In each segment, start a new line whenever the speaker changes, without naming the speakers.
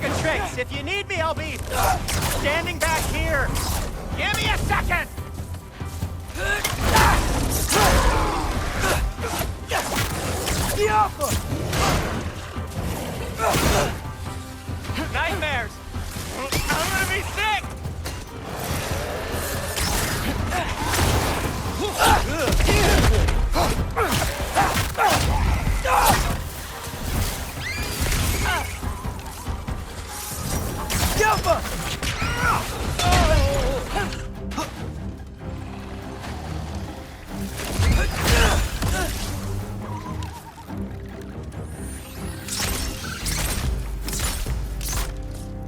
of tricks. If you need me, I'll be standing back here. Give me a second! Nightmares! I'm gonna be sick!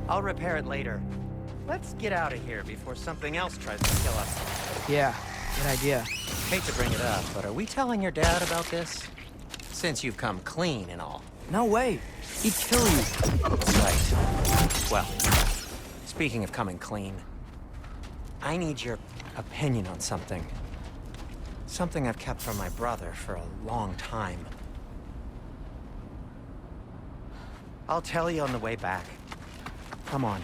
I'll repair it later. Let's get out of here before something else tries to kill us.
Yeah, good idea.
Hate to bring it up, but are we telling your dad about this? Since you've come clean and all.
No way. He'd kill you.
Right. Well, speaking of coming clean, I need your opinion on something. Something I've kept from my brother for a long time. I'll tell you on the way back. Come on.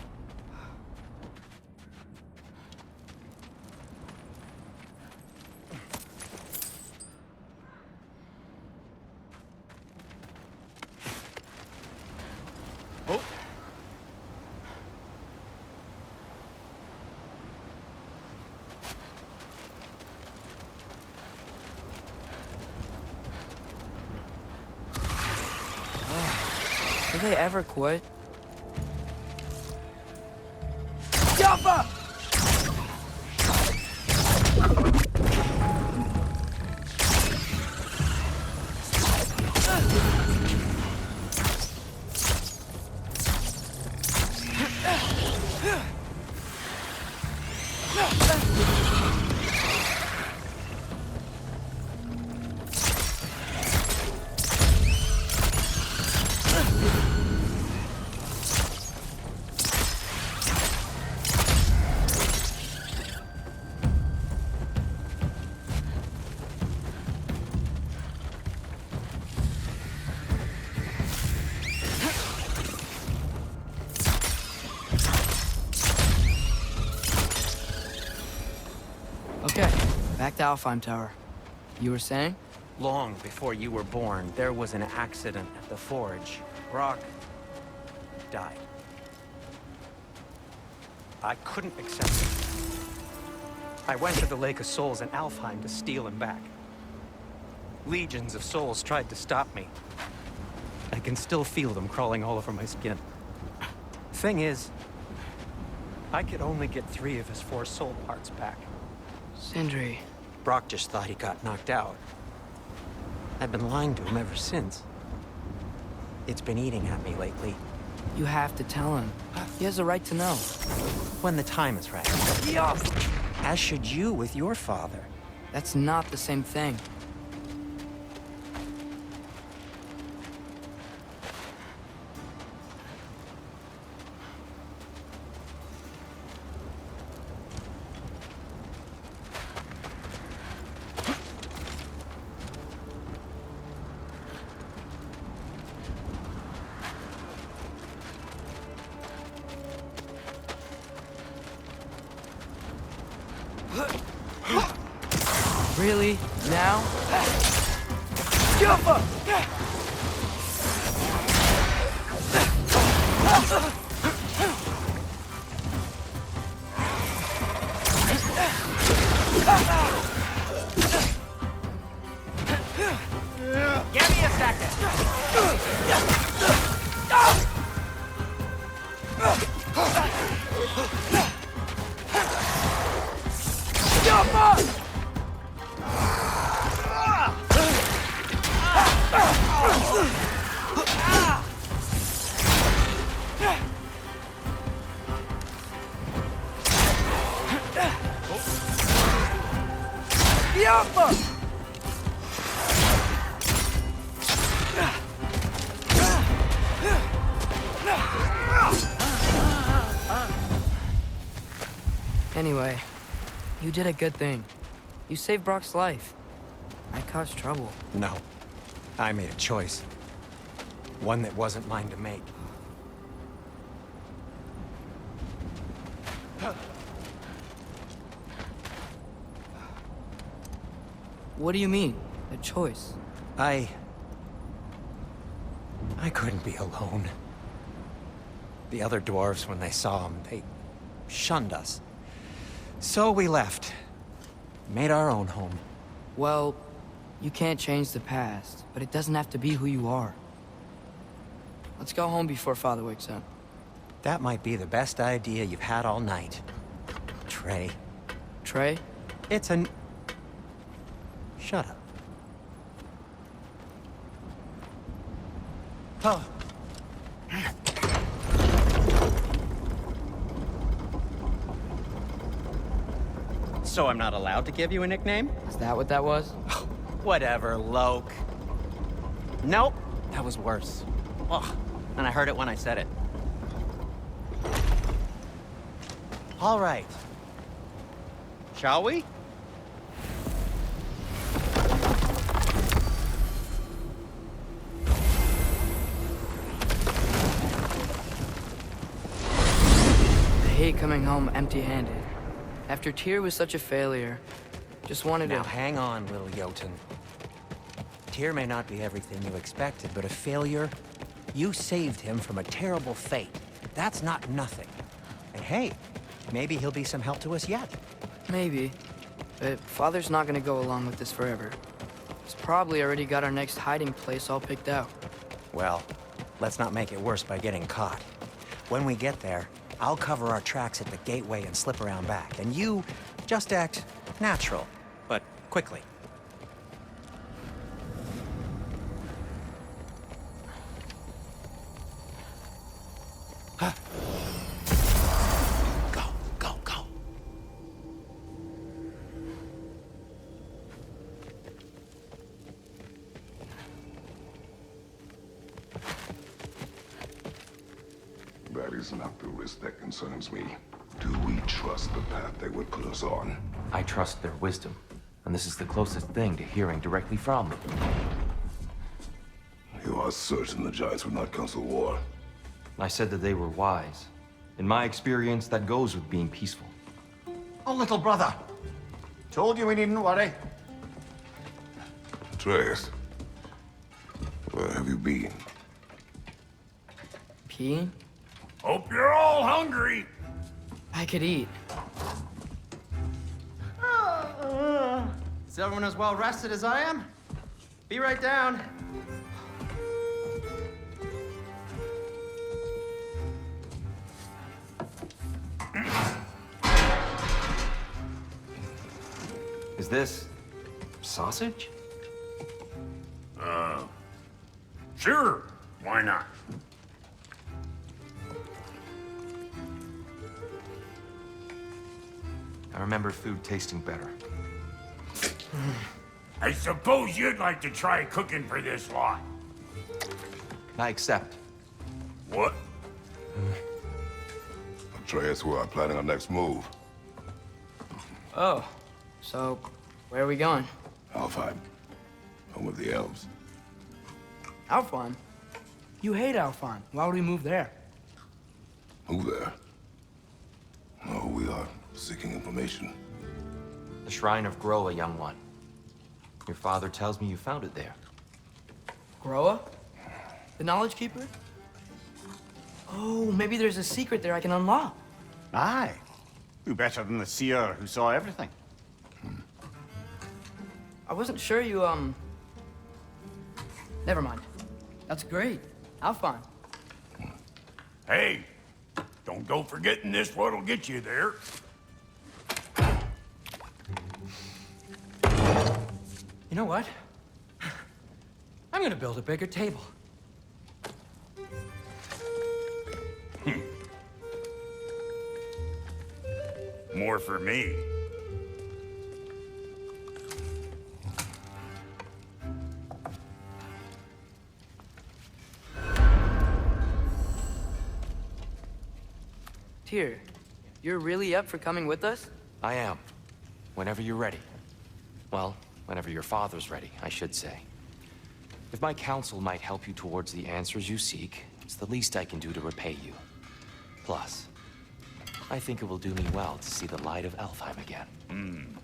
Oh.
Do they ever quit?
Jumper!
Okay, back to Alfheim Tower. You were saying?
Long before you were born, there was an accident at the forge. Brock died. I couldn't accept it. I went to the Lake of Souls in Alfheim to steal him back. Legions of souls tried to stop me. I can still feel them crawling all over my skin. Thing is, I could only get 3 of his 4 soul parts back.
Sindri.
Brock just thought he got knocked out. I've been lying to him ever since. It's been eating at me lately.
You have to tell him. He has a right to know.
When the time is right. As should you with your father.
That's not the same thing. Really? Now?
Jumper!
Give me a second.
Jumper! Jumper!
Anyway, you did a good thing. You saved Brock's life. I caused trouble.
No. I made a choice. One that wasn't mine to make.
What do you mean? A choice?
I couldn't be alone. The other dwarves, when they saw him, they shunned us. So we left. Made our own home.
Well, you can't change the past, but it doesn't have to be who you are. Let's go home before Father wakes up.
That might be the best idea you've had all night. Trey.
Trey?
It's an... Shut up. Oh. So I'm not allowed to give you a nickname?
Is that what that was?
Whatever, Loke. Nope, that was worse. Ugh, and I heard it when I said it. All right. Shall we?
I hate coming home empty-handed. After Tyr was such a failure, just wanted
Now
to...
hang on, little Jotun. Tyr may not be everything you expected, but a failure? You saved him from a terrible fate. That's not nothing. And hey, maybe he'll be some help to us yet.
Maybe. But Father's not gonna go along with this forever. He's probably already got our next hiding place all picked out.
Well, let's not make it worse by getting caught. When we get there, I'll cover our tracks at the gateway and slip around back. And you just act natural, but quickly. Go, go, go.
That is not the risk that concerns me. Do we trust the path they would put us on?
I trust their wisdom, and this is the closest thing to hearing directly from them.
You are certain the Giants would not counsel war?
I said that they were wise. In my experience, that goes with being peaceful.
Oh, little brother. Told you we needn't worry.
Atreus, where have you been?
Peeing?
Hope you're all hungry.
I could eat.
Is everyone as well rested as I am? Be right down.
Is this sausage?
Sure, why not?
I remember food tasting better.
I suppose you'd like to try cooking for this lot.
I accept.
What?
Atreus, we are planning our next move.
Oh, so where are we going?
Alfheim, home of the elves.
Alfheim? You hate Alfheim. Why would we move there?
Who there? No, we are seeking information.
The Shrine of Groa, young one. Your father tells me you found it there.
Groa? The Knowledge Keeper? Oh, maybe there's a secret there I can unlock.
Aye. Who better than the seer who saw everything?
I wasn't sure you, Never mind. That's great. Alfheim.
Hey, don't go forgetting this what'll get you there.
You know what? I'm gonna build a bigger table.
More for me.
Tyr, you're really up for coming with us?
I am. Whenever you're ready. Well, whenever your father's ready, I should say. If my counsel might help you towards the answers you seek, it's the least I can do to repay you. Plus, I think it will do me well to see the light of Elfheim again.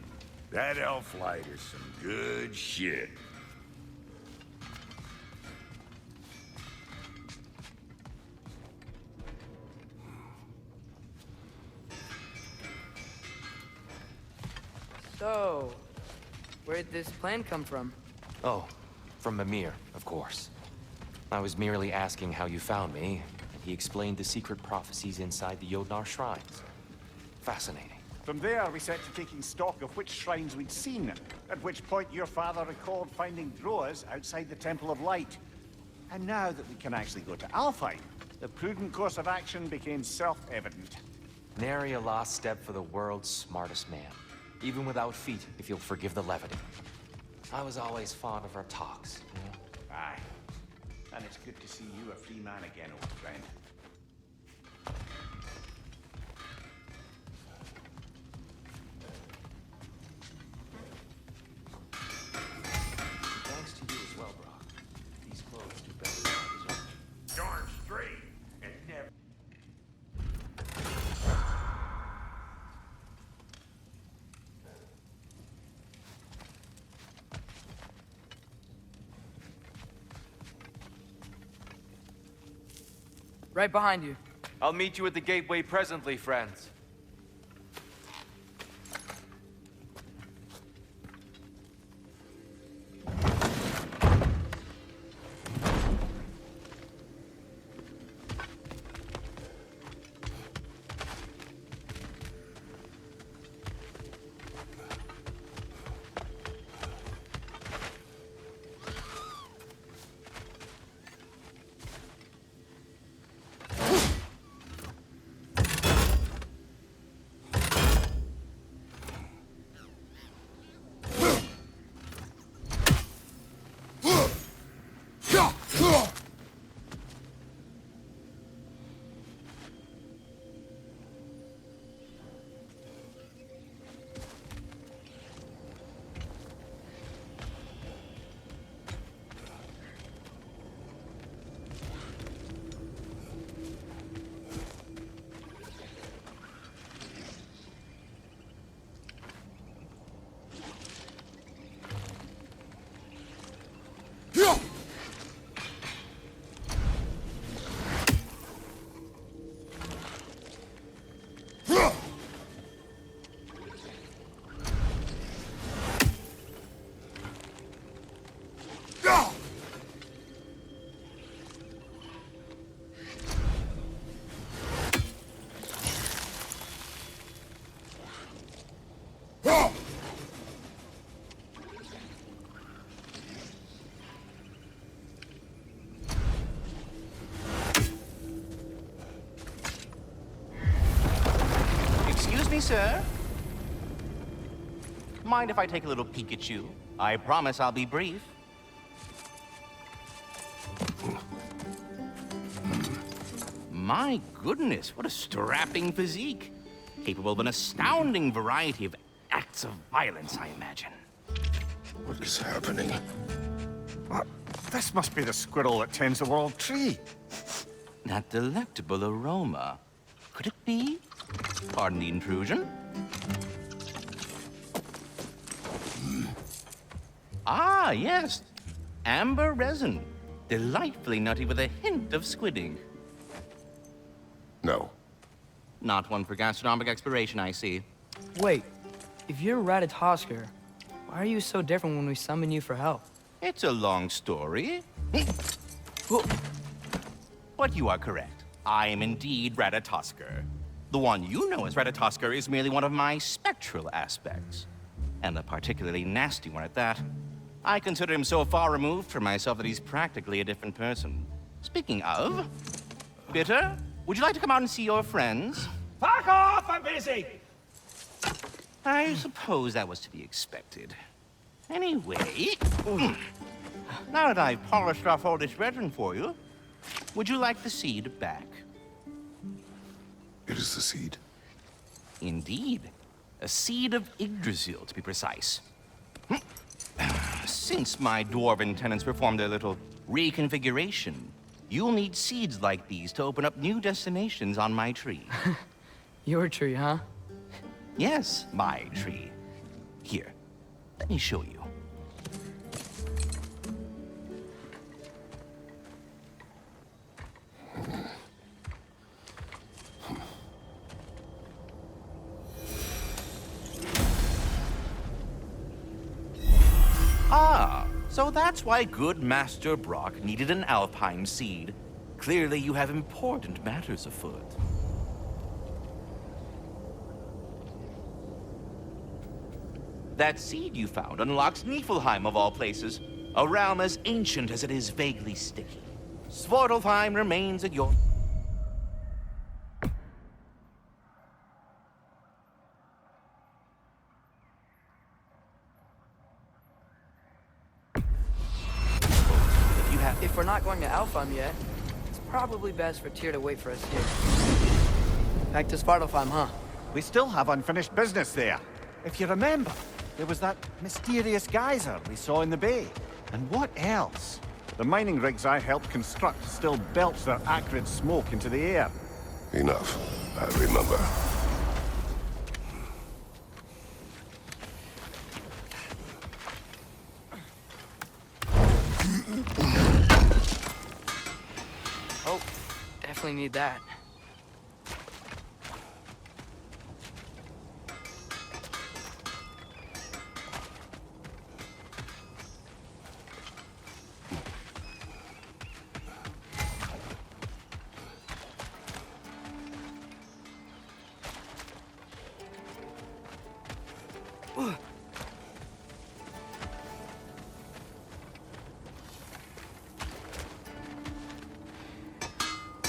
That elf light is some good shit.
So, where'd this plan come from?
Oh, from Mimir, of course. I was merely asking how you found me, and he explained the secret prophecies inside the Jotnar shrines. Fascinating.
From there, we set to taking stock of which shrines we'd seen, at which point your father recalled finding Droas outside the Temple of Light. And now that we can actually go to Alfheim, the prudent course of action became self-evident.
Nary a lost step for the world's smartest man. Even without feet, if you'll forgive the levity. I was always fond of our talks, you know?
Aye. And it's good to see you a free man again, old friend.
Thanks to you as well, Brock. These clothes do better than I deserve.
Darn straight. And never...
Right behind you.
I'll meet you at the gateway presently, friends.
Excuse me, sir. Mind if I take a little peek at you? I promise I'll be brief. My goodness, what a strapping physique. Capable of an astounding variety of acts of violence, I imagine.
What is happening?
What? This must be the squirrel that tends the world tree.
That delectable aroma. Could it be? Pardon the intrusion. Ah, yes. Amber resin. Delightfully nutty with a hint of squidding.
No.
Not one for gastronomic exploration, I see.
Wait, if you're Ratatoskr, why are you so different when we summon you for help?
It's a long story. But you are correct. I am indeed Ratatoskr. The one you know as Ratatoskr is merely one of my spectral aspects. And a particularly nasty one at that. I consider him so far removed from myself that he's practically a different person. Speaking of... Bitter, would you like to come out and see your friends?
Fuck off! I'm busy!
I suppose that was to be expected. Anyway... Now that I've polished off all this resin for you, would you like the seed back?
It is the seed.
Indeed. A seed of Yggdrasil, to be precise. Since my dwarven tenants performed their little reconfiguration, you'll need seeds like these to open up new destinations on my tree.
Your tree, huh?
Yes, my tree. Here, let me show you. Ah, so that's why good Master Brock needed an Alpine seed. Clearly you have important matters afoot. That seed you found unlocks Niflheim of all places, a realm as ancient as it is vaguely sticky. Svartalfheim remains at your... If you have...
If we're not going to Alfheim yet, it's probably best for Tyr to wait for us here. Back to Svartalfheim, huh?
We still have unfinished business there. If you remember, there was that mysterious geyser we saw in the bay. And what else? The mining rigs I helped construct still belch their acrid smoke into the air.
Enough. I remember.
Oh, definitely need that.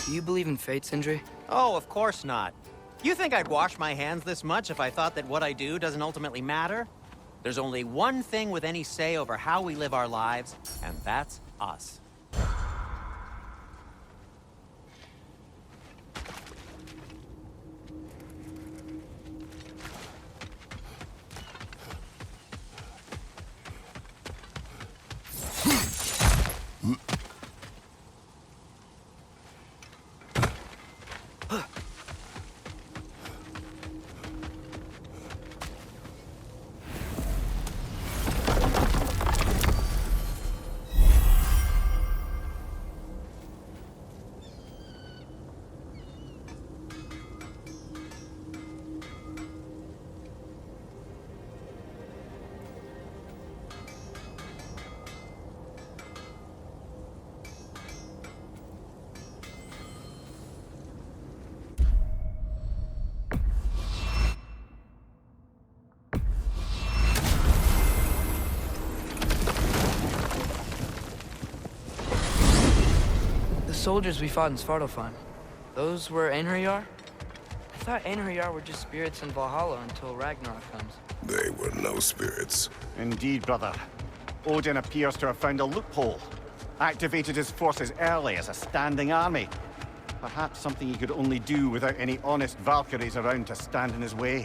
Do you believe in fate, Sindri?
Oh, of course not. You think I'd wash my hands this much if I thought that what I do doesn't ultimately matter? There's only one thing with any say over how we live our lives, and that's us.
The soldiers we fought in Svartalfheim, those were Einherjar? I thought Einherjar were just spirits in Valhalla until Ragnarok comes.
They were no spirits.
Indeed, brother. Odin appears to have found a loophole. Activated his forces early as a standing army. Perhaps something he could only do without any honest Valkyries around to stand in his way.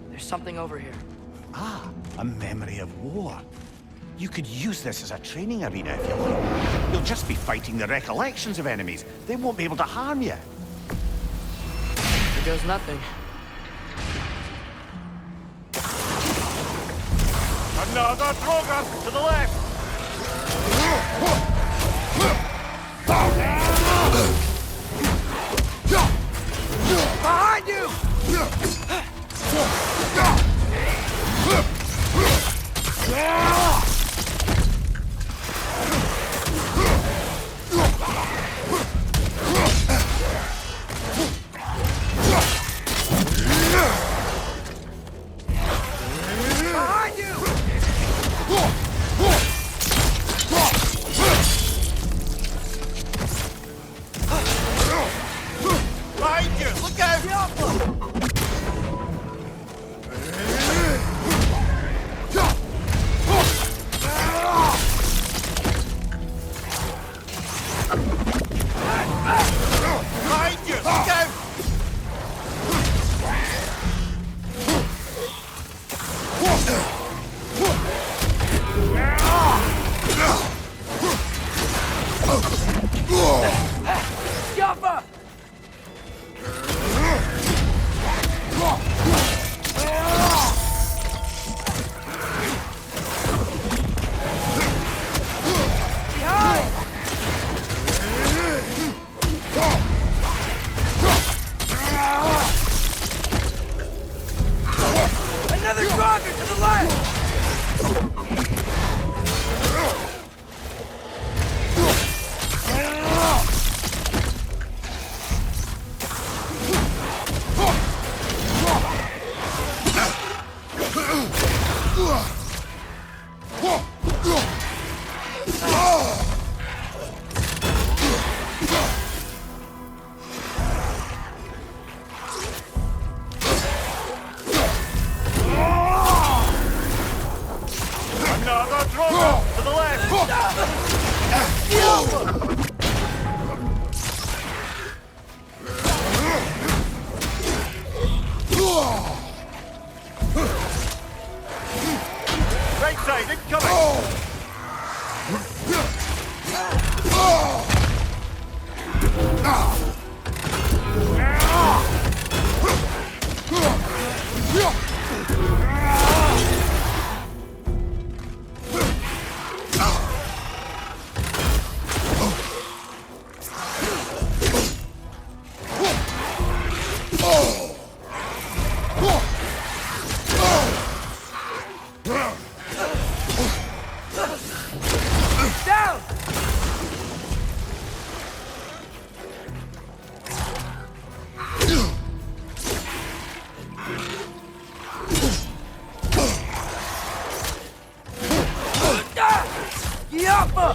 There's something over here.
Ah, a memory of war. You could use this as a training arena if you like. You'll just be fighting the recollections of enemies. They won't be able to harm you.
There goes nothing.
Another Drogon to the left! Behind you! Behind you!
Yappa! Behind! Another Draugr to the left!
Another Draugr to the left! Right side, incoming!
Down! Yappa!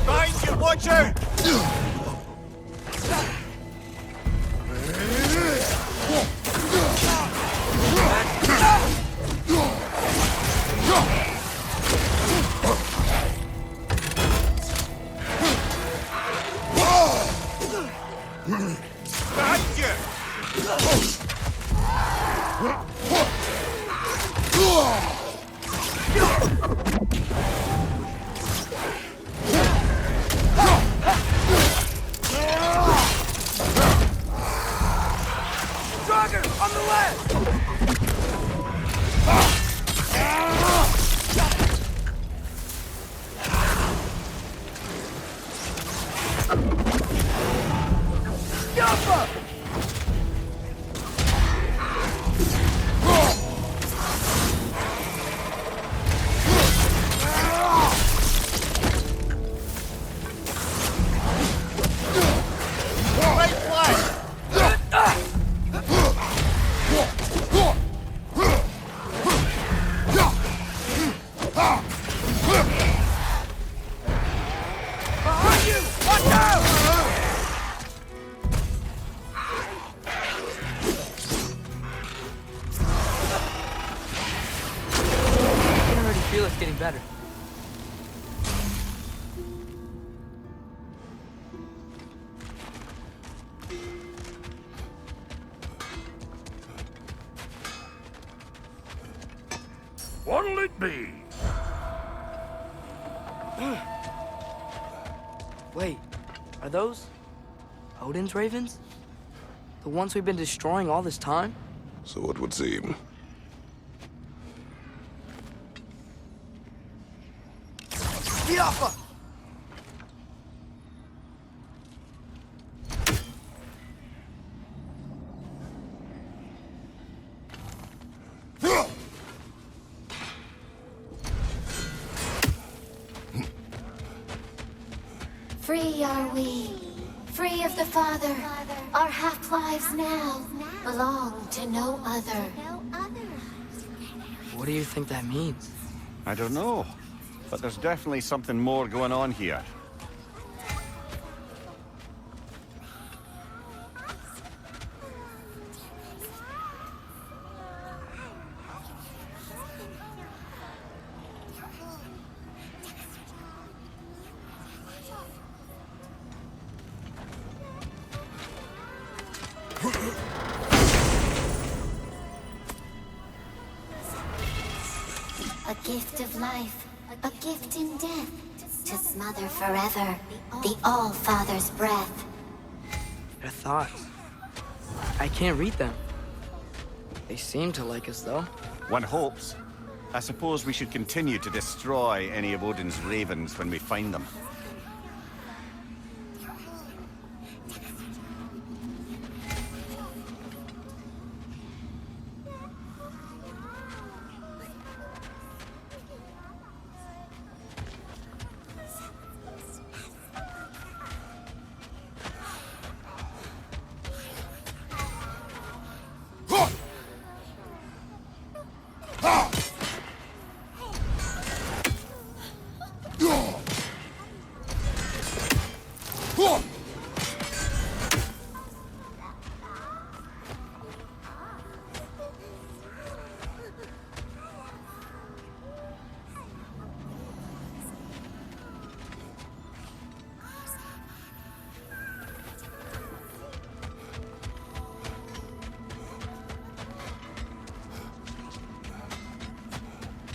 Behind you, watch out! Behind you!
Draugr on the left! Yappa!
Right flank!
Behind you! Watch out! I can already feel it's getting better.
What'll it be?
Wait, are those Odin's ravens? The ones we've been destroying all this time?
So it would seem.
Yappa!
Free are we, free of the Father. Our half-lives now belong to no other.
What do you think that means?
I don't know, but there's definitely something more going on here.
A gift of life, a gift in death, to smother forever the All-Father's breath.
Their thoughts. I can't read them. They seem to like us, though.
One hopes. I suppose we should continue to destroy any of Odin's ravens when we find them.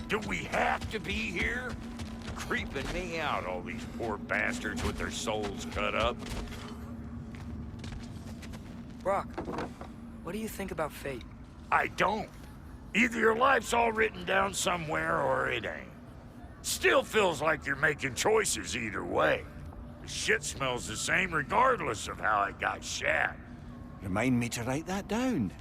Do we have to be here? Creeping me out, all these poor bastards with their souls cut up.
Brock, what do you think about fate?
I don't. Either your life's all written down somewhere or it ain't. Still feels like you're making choices either way. The shit smells the same regardless of how it got shat.
Remind me to write that down.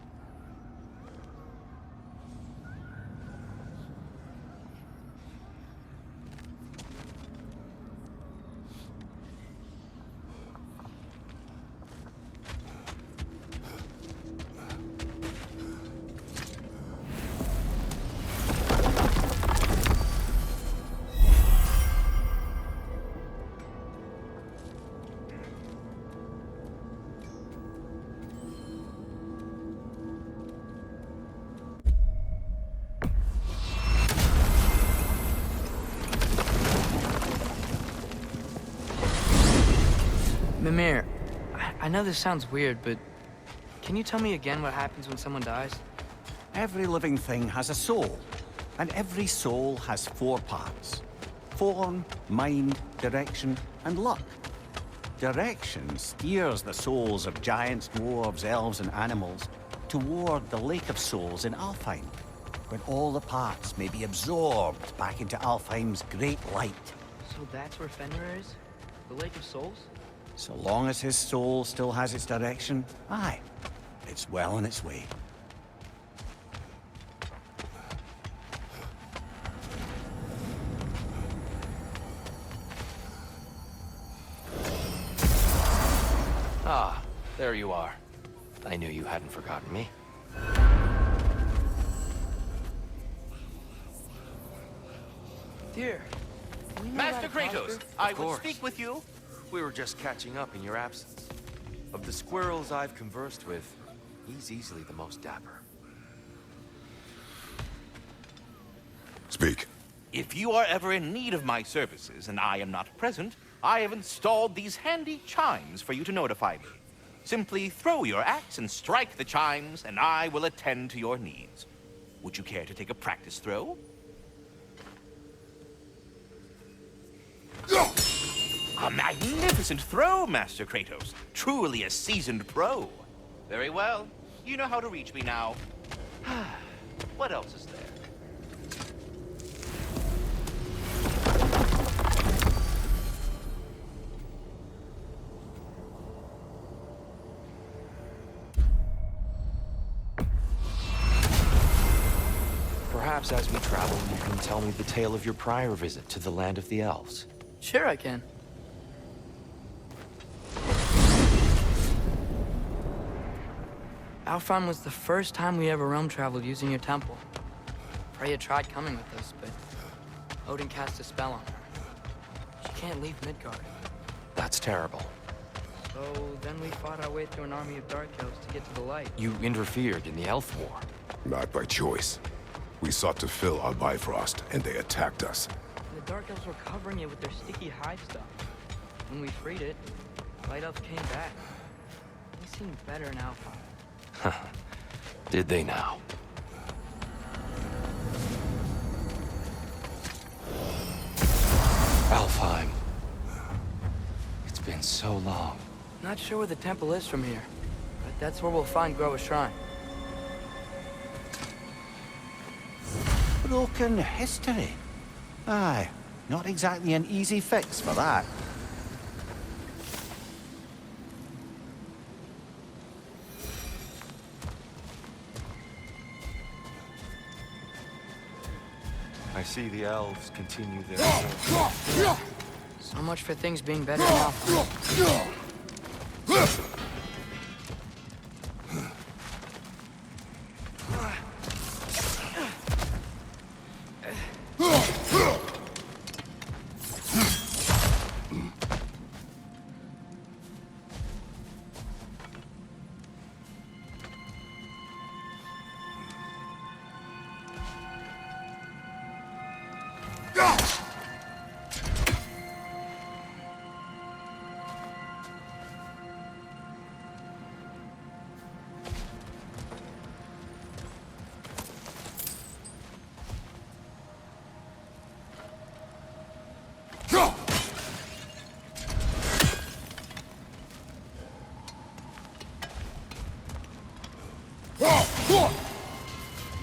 Mimir, I know this sounds weird, but can you tell me again what happens when someone dies?
Every living thing has a soul, and every soul has 4 parts. Form, mind, direction, and luck. Direction steers the souls of giants, dwarves, elves, and animals toward the Lake of Souls in Alfheim, where all the parts may be absorbed back into Alfheim's great light.
So that's where Fenrir is? The Lake of Souls?
So long as his soul still has its direction, aye, it's well on its way.
Ah, there you are. I knew you hadn't forgotten me.
Dear, we know
Master
Ratatoskr?
Kratos, I
Of
will
course.
speak with you.
We were just catching up in your absence. Of the squirrels I've conversed with, he's easily the most dapper.
Speak.
If you are ever in need of my services and I am not present, I have installed these handy chimes for you to notify me. Simply throw your axe and strike the chimes, and I will attend to your needs. Would you care to take a practice throw? A magnificent throw, Master Kratos. Truly a seasoned pro. Very well. You know how to reach me now. What else is there?
Perhaps as we travel, you can tell me the tale of your prior visit to the land of the elves.
Sure I can. Alfheim was the first time we ever realm traveled using your temple. Freya tried coming with us, but Odin cast a spell on her. She can't leave Midgard.
That's terrible.
So then we fought our way through an army of Dark Elves to get to the light.
You interfered in the Elf War.
Not by choice. We sought to fill our Bifrost, and they attacked us.
And the Dark Elves were covering it with their sticky hide stuff. When we freed it, Light Elves came back. They seemed better in Alfheim.
Did they now? Alfheim. It's been so long.
Not sure where the temple is from here, but that's where we'll find Groa's shrine.
Broken history. Aye, not exactly an easy fix for that.
I see the elves continue their
So much for things being better now.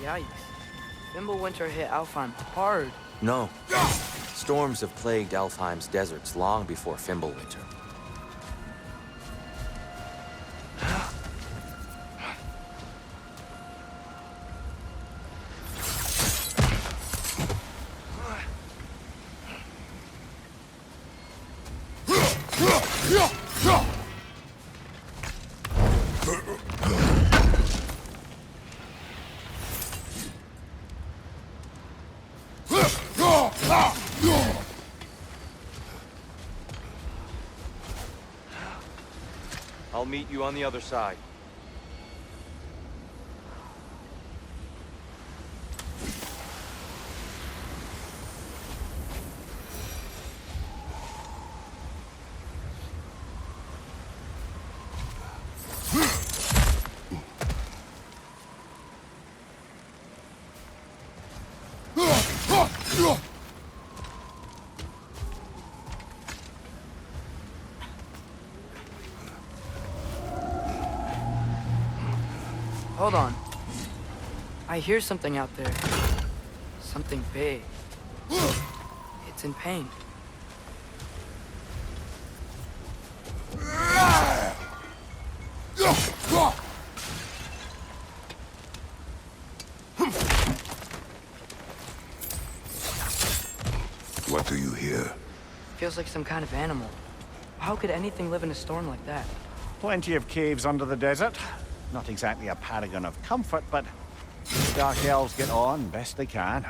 Yikes. Fimbulwinter hit Alfheim hard.
No. Storms have plagued Alfheim's deserts long before Fimbulwinter. I'll meet you on the other side.
Hold on. I hear something out there. Something big. It's in pain.
What do you hear?
Feels like some kind of animal. How could anything live in a storm like that?
Plenty of caves under the desert. Not exactly a paragon of comfort, but the Dark Elves get on best they can.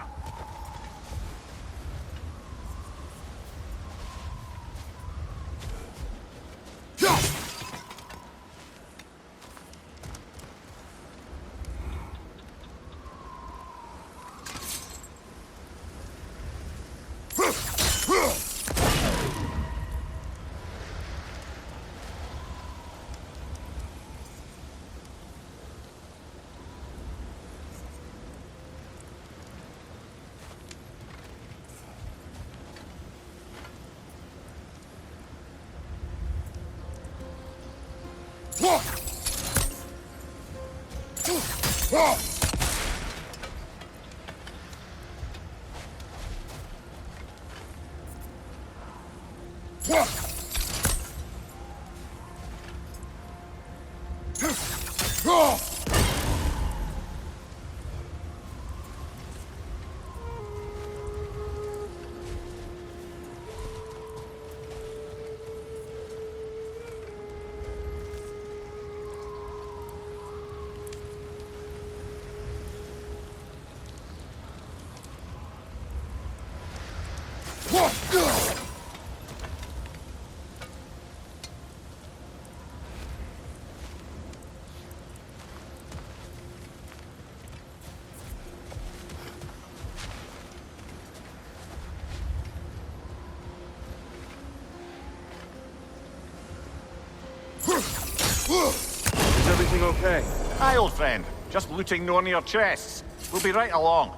Is everything okay?
Hi, old friend. Just looting Nornir chests. We'll be right along.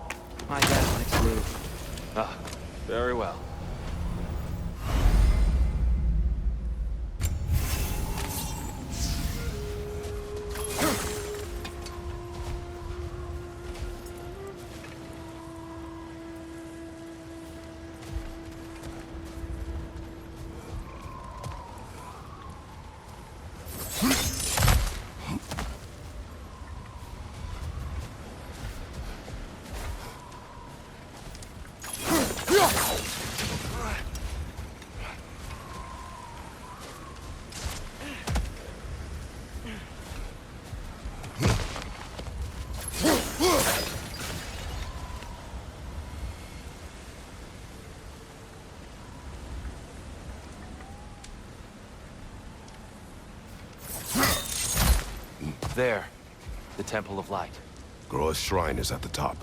My dad likes loot.
Ah, very well. There, the Temple of Light.
Groa's shrine is at the top.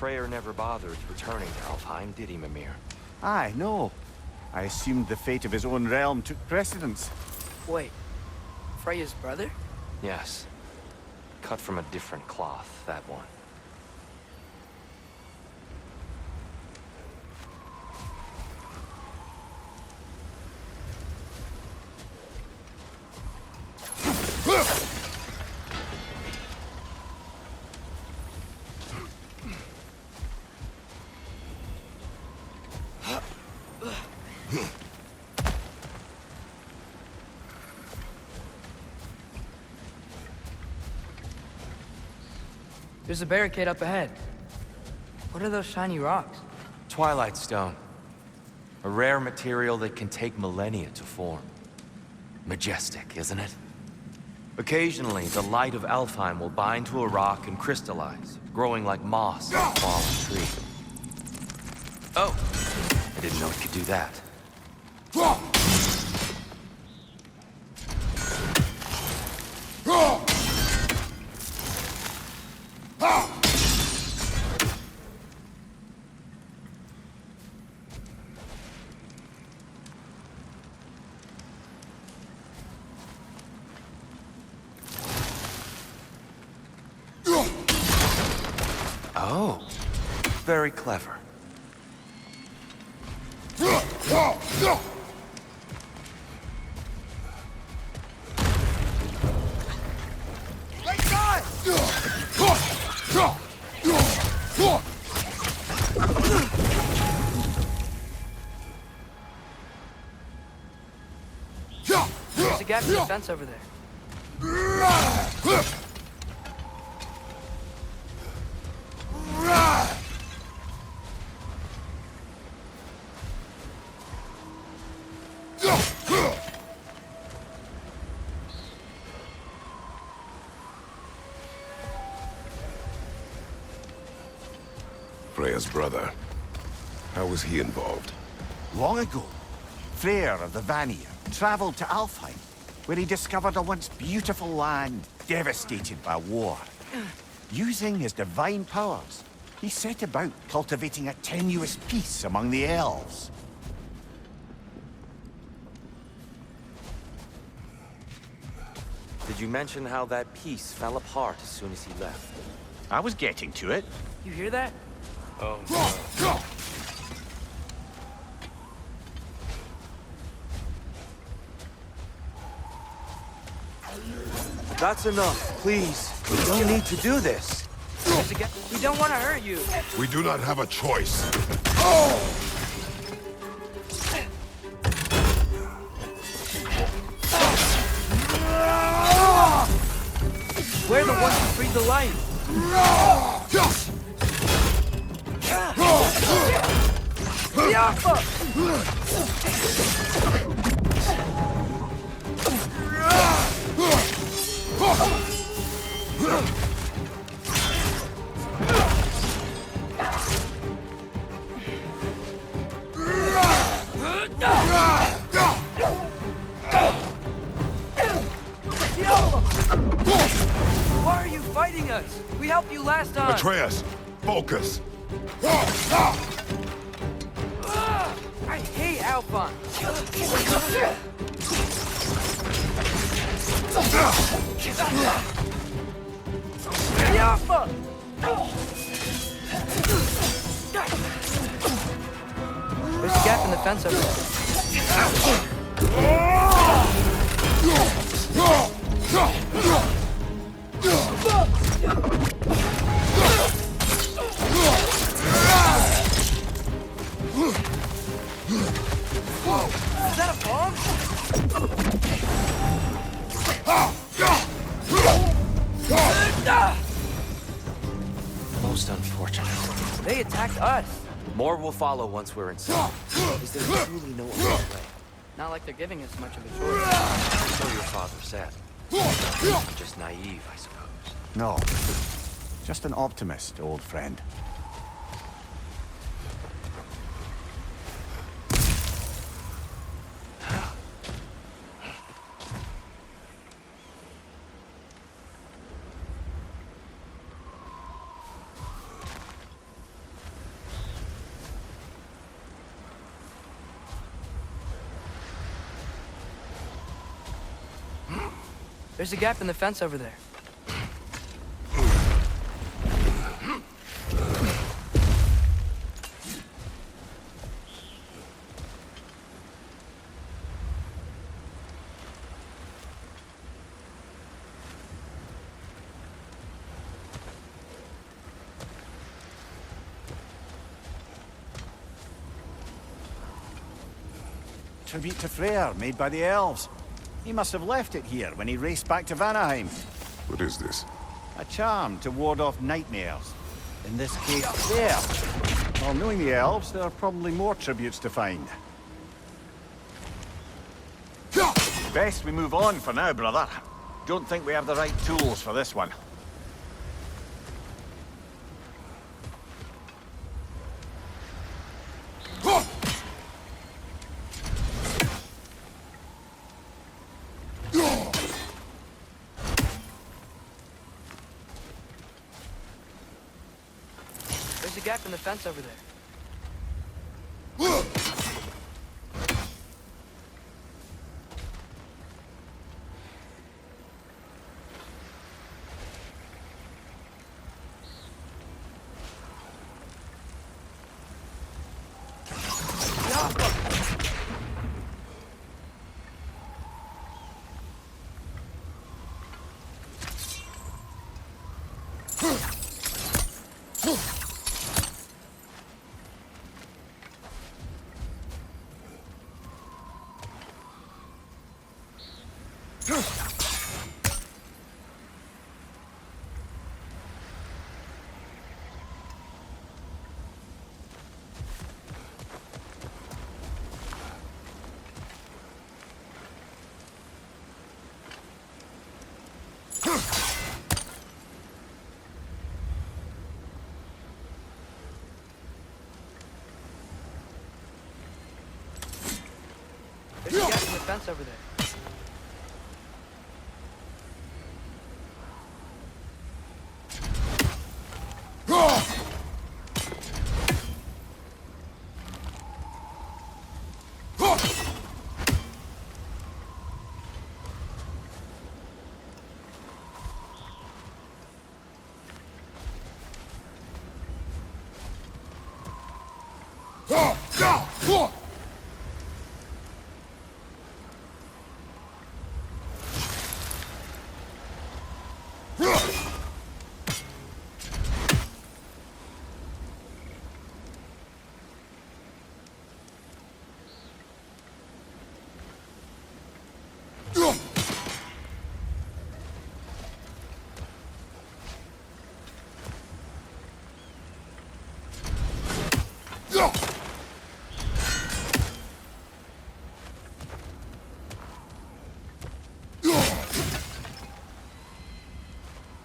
Freyr never bothered returning to Alfheim, did he, Mimir?
Aye, no. I assumed the fate of his own realm took precedence.
Wait, Freya's brother?
Yes. Cut from a different cloth, that one.
There's a barricade up ahead. What are those shiny rocks?
Twilight Stone. A rare material that can take millennia to form. Majestic, isn't it? Occasionally, the light of Alfheim will bind to a rock and crystallize, growing like moss on a fallen tree. Oh! I didn't know it could do that. Oh, very clever.
There's a gap in the fence over there.
Freya's brother. How was he involved?
Long ago, Freyr of the Vanir traveled to Alfheim, where he discovered a once beautiful land devastated by war. Using his divine powers, he set about cultivating a tenuous peace among the elves.
Did you mention how that piece fell apart as soon as he left?
I was getting to it.
You hear that?
Oh, no. That's enough, please. We don't need to do this.
We don't want to hurt you.
We do not have a choice.
We're the ones who freed the light. Why are you fighting us? We helped you last time.
Atreus, focus.
I hate Alphon. There's a gap in the fence over Is that a bomb?
Most unfortunate.
They attacked us.
More will follow once we're inside. Is there truly no other way?
Not like they're giving us much of a choice.
So your father said. Just naive, I suppose.
No. Just an optimist, old friend.
There's a gap in the fence over there.
Tribute to Freyr, made by the elves. He must have left it here when he raced back to Vanaheim.
What is this?
A charm to ward off nightmares. In this case, there. Well, knowing the elves, there are probably more tributes to find. Best we move on for now, brother. Don't think we have the right tools for this one.
There's a gap in the fence over there. There's a gap in the fence over there.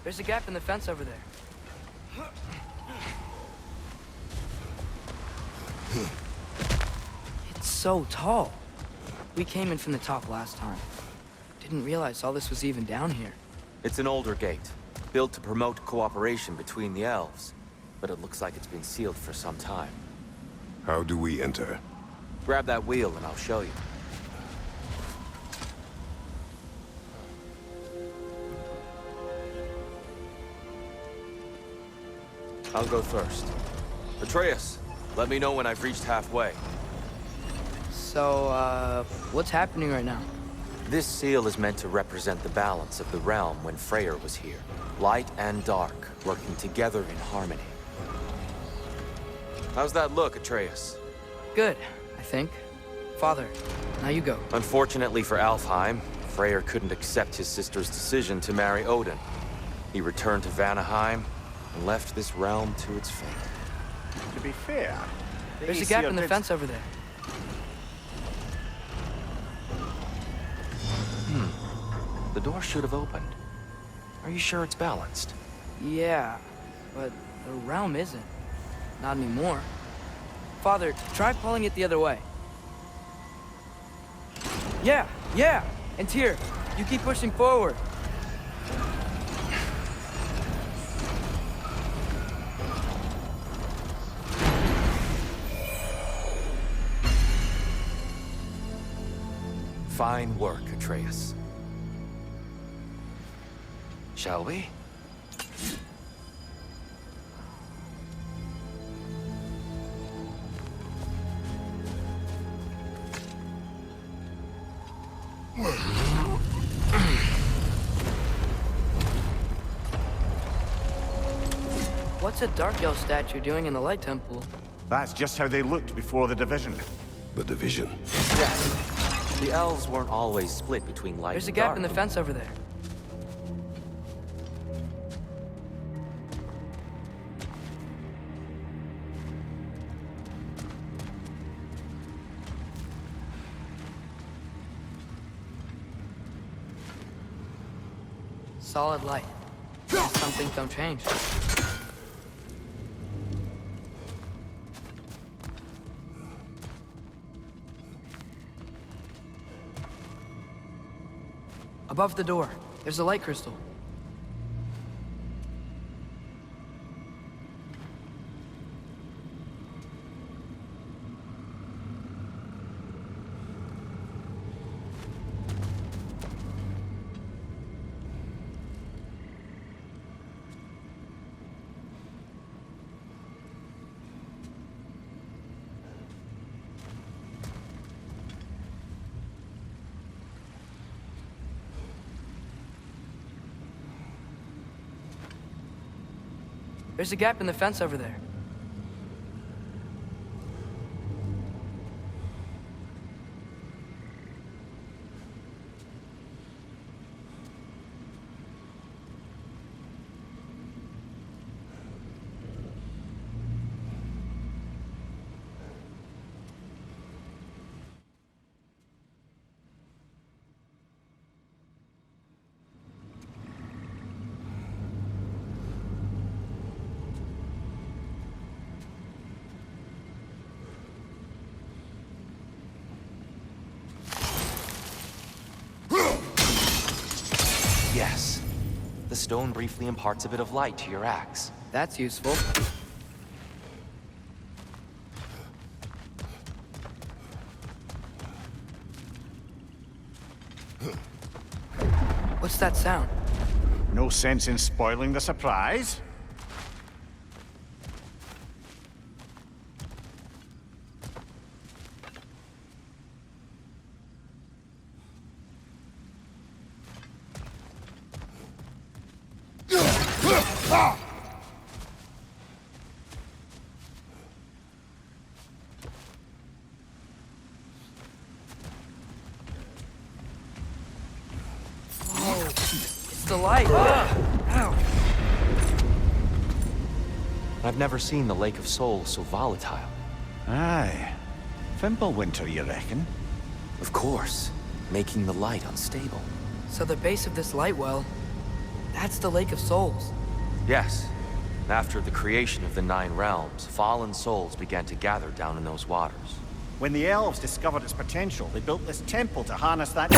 There's a gap in the fence over there. It's so tall. We came in from the top last time. Didn't realize all this was even down here.
It's an older gate, built to promote cooperation between the elves. But it looks like it's been sealed for some time.
How do we enter?
Grab that wheel and I'll show you. I'll go first. Atreus, let me know when I've reached halfway.
So, what's happening right now?
This seal is meant to represent the balance of the realm when Freyr was here. Light and dark, working together in harmony. How's that look, Atreus?
Good, I think. Father, now you go.
Unfortunately for Alfheim, Freyr couldn't accept his sister's decision to marry Odin. He returned to Vanaheim and left this realm to its fate.
To be fair,
There's a gap in the fence over there.
The door should have opened. Are you sure it's balanced?
Yeah, but the realm isn't. Not anymore. Father, try pulling it the other way. Yeah! And here, you keep pushing forward.
Fine work, Atreus. Shall we?
What's a Dark Elf statue doing in the Light Temple?
That's just how they looked before the division.
The division.
Yes. The elves weren't always split between light
There's a
and
gap
dark.
in the fence over there. Solid light. Some things don't change. Above the door, there's a light crystal. There's a gap in the fence over there.
Yes. The stone briefly imparts a bit of light to your axe.
That's useful. What's that sound?
No sense in spoiling the surprise.
It's the light. Ow.
I've never seen the Lake of Souls so volatile.
Aye. Fimbulwinter, you reckon?
Of course, making the light unstable.
So the base of this light well, That's the Lake of Souls.
Yes. After the creation of the 9 realms, fallen souls began to gather down in those waters.
When the elves discovered its potential, they built this temple to harness that...